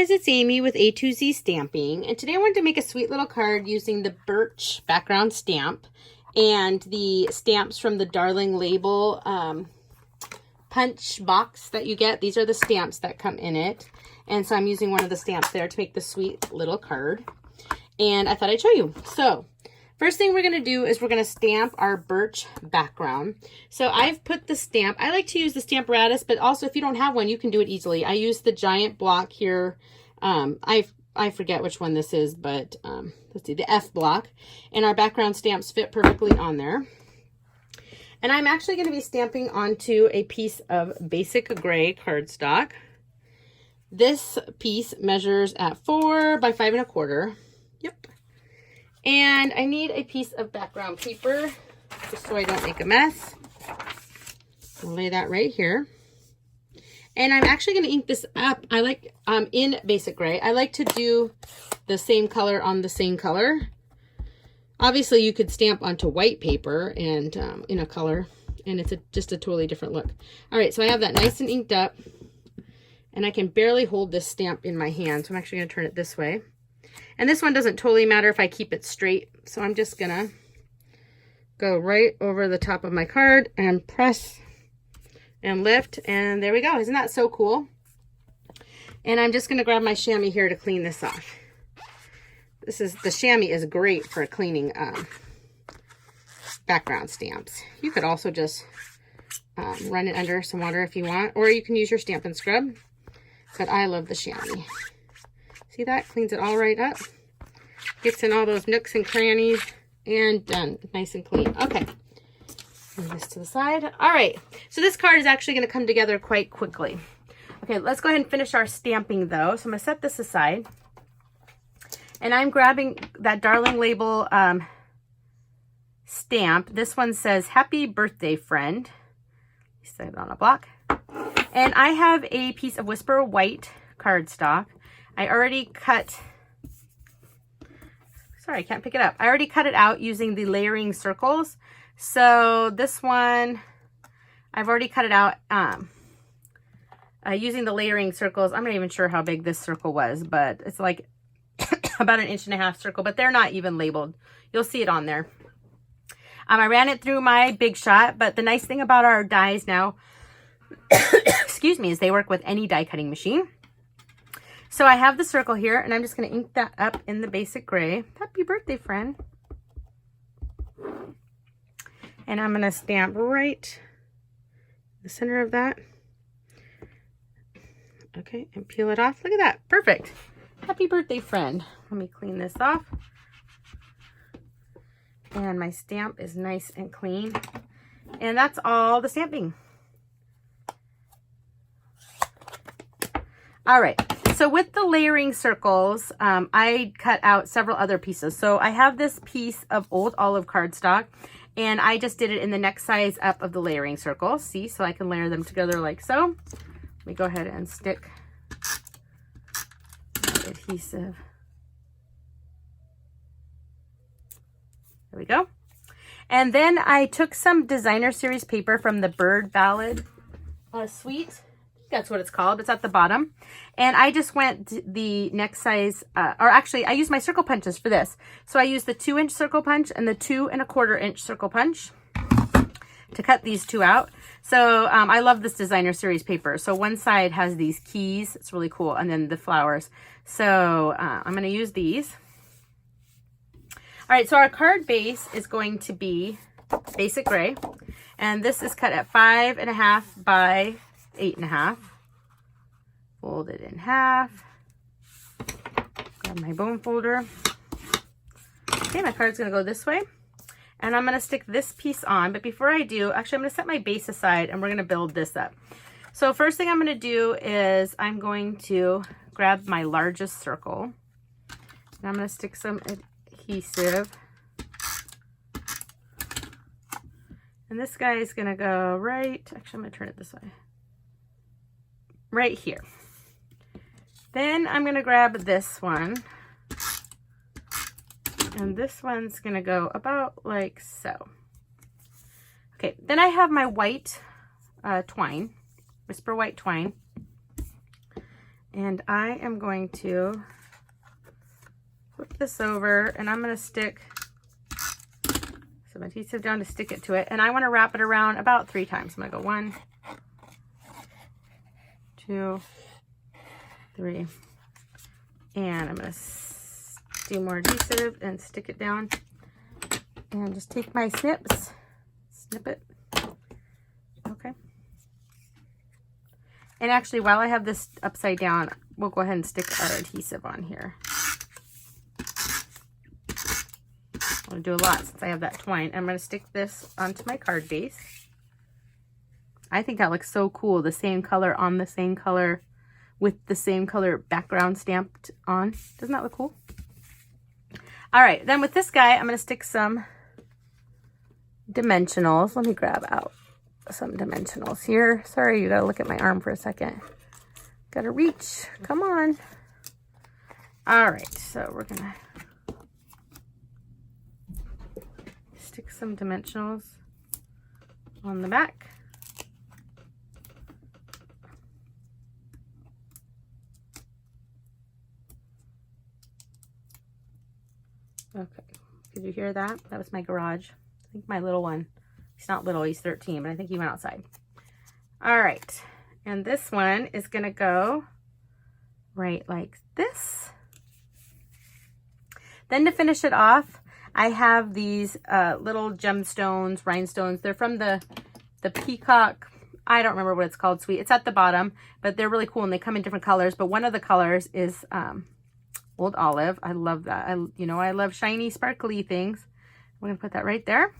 guys, it's Amy with A2Z Stamping, and today I wanted to make a sweet little card using the Birch background stamp and the stamps from the Darling Label punch box that you get. These are the stamps that come in it, and so I'm using one of the stamps there to make the sweet little card, and I thought I'd show you. So first thing we're going to do is we're going to stamp our Birch background. So I've put the stamp, I like to use the Stamparatus, but also if you don't have one, you can do it easily. I use the giant block here. I forget which one this is, but let's see, the F block. And our background stamps fit perfectly on there. And I'm actually going to be stamping onto a piece of basic gray cardstock. This piece measures at 4 by 5 1/4. Yep. And I need a piece of background paper just so I don't make a mess. I'll lay that right here. And I'm actually going to ink this up. I like, in basic gray, I like to do the same color on the same color. Obviously, you could stamp onto white paper and in a color, and it's just a totally different look. All right, so I have that nice and inked up, and I can barely hold this stamp in my hand, so I'm actually going to turn it this way. And this one doesn't totally matter if I keep it straight. So I'm just gonna go right over the top of my card and press and lift. And there we go. Isn't that so cool? And I'm just gonna grab my chamois here to clean this off. The chamois is great for cleaning background stamps. You could also just run it under some water if you want, or you can use your Stampin' Scrub. But I love the chamois. See that? Cleans it all right up. Gets in all those nooks and crannies, and done. Nice and clean. Okay. Move this to the side. All right. So this card is actually going to come together quite quickly. Okay, let's go ahead and finish our stamping though. So I'm going to set this aside. And I'm grabbing that Darling Label stamp. This one says, "Happy Birthday, Friend." Set it on a block. And I have a piece of Whisper White cardstock. I already cut, sorry, I can't pick it up. I already cut it out using the layering circles. So this one, I've already cut it out using the layering circles. I'm not even sure how big this circle was, but it's like about 1.5 inch circle, but they're not even labeled. You'll see it on there. I ran it through my Big Shot, but the nice thing about our dies now, excuse me, is they work with any die cutting machine. So I have the circle here, and I'm just going to ink that up in the basic gray. Happy birthday, friend. And I'm going to stamp right in the center of that. Okay, and peel it off. Look at that. Perfect. Happy birthday, friend. Let me clean this off. And my stamp is nice and clean. And that's all the stamping. All right. So with the layering circles, I cut out several other pieces. So I have this piece of old Olive Cardstock, and I just did it in the next size up of the layering circles. See, so I can layer them together like so. Let me go ahead and stick the adhesive. There we go. And then I took some designer series paper from the Bird Ballad suite. That's what it's called. It's at the bottom. And I just went the next size, or actually I used my circle punches for this. So I used the 2-inch circle punch and the 2 1/4 inch circle punch to cut these two out. So I love this designer series paper. So one side has these keys. It's really cool. And then the flowers. So I'm going to use these. All right. So our card base is going to be basic gray. And this is cut at 5 1/2 by 8 1/2. Fold it in half. Grab my bone folder. Okay, my card's going to go this way. And I'm going to stick this piece on. But before I do, actually, I'm going to set my base aside and we're going to build this up. So first thing I'm going to do is I'm going to grab my largest circle. And I'm going to stick some adhesive. And this guy is going to go right, actually, I'm going to turn it this way. Right here. Then I'm going to grab this one. And this one's going to go about like so. Okay, then I have my white twine, Whisper White twine. And I am going to flip this over, and I'm going to stick some adhesive down to stick it to it. And I want to wrap it around about 3 times. I'm going to go 1, 2, 3. And I'm going to do more adhesive and stick it down. And just take my snips, snip it. Okay. And actually, while I have this upside down, we'll go ahead and stick our adhesive on here. I'm going to do a lot since I have that twine. I'm going to stick this onto my card base. I think that looks so cool. The same color on the same color with the same color background stamped on. Doesn't that look cool? All right, then with this guy, I'm going to stick some dimensionals. Let me grab out some dimensionals here. Sorry, you got to look at my arm for a second. Got to reach. Come on. All right, so we're going to stick some dimensionals on the back. Okay, did you hear that? That was my garage. I think my little one, he's not little, he's 13, but I think he went outside. All right, and this one is gonna go right like this. Then to finish it off, I have these little gemstones, rhinestones. They're from the Peacock, I don't remember what it's called, sweet. It's at the bottom, but they're really cool and they come in different colors. But one of the colors is Old Olive. I love that. I love shiny, sparkly things. We're gonna put that right there.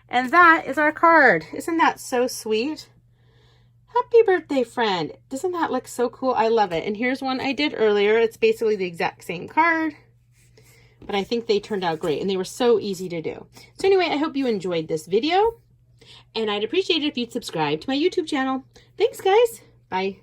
And that is our card. Isn't that so sweet? Happy birthday, friend. Doesn't that look so cool? I love it. And here's one I did earlier. It's basically the exact same card, but I think they turned out great and they were so easy to do. So anyway, I hope you enjoyed this video and I'd appreciate it if you'd subscribe to my YouTube channel. Thanks, guys. Bye.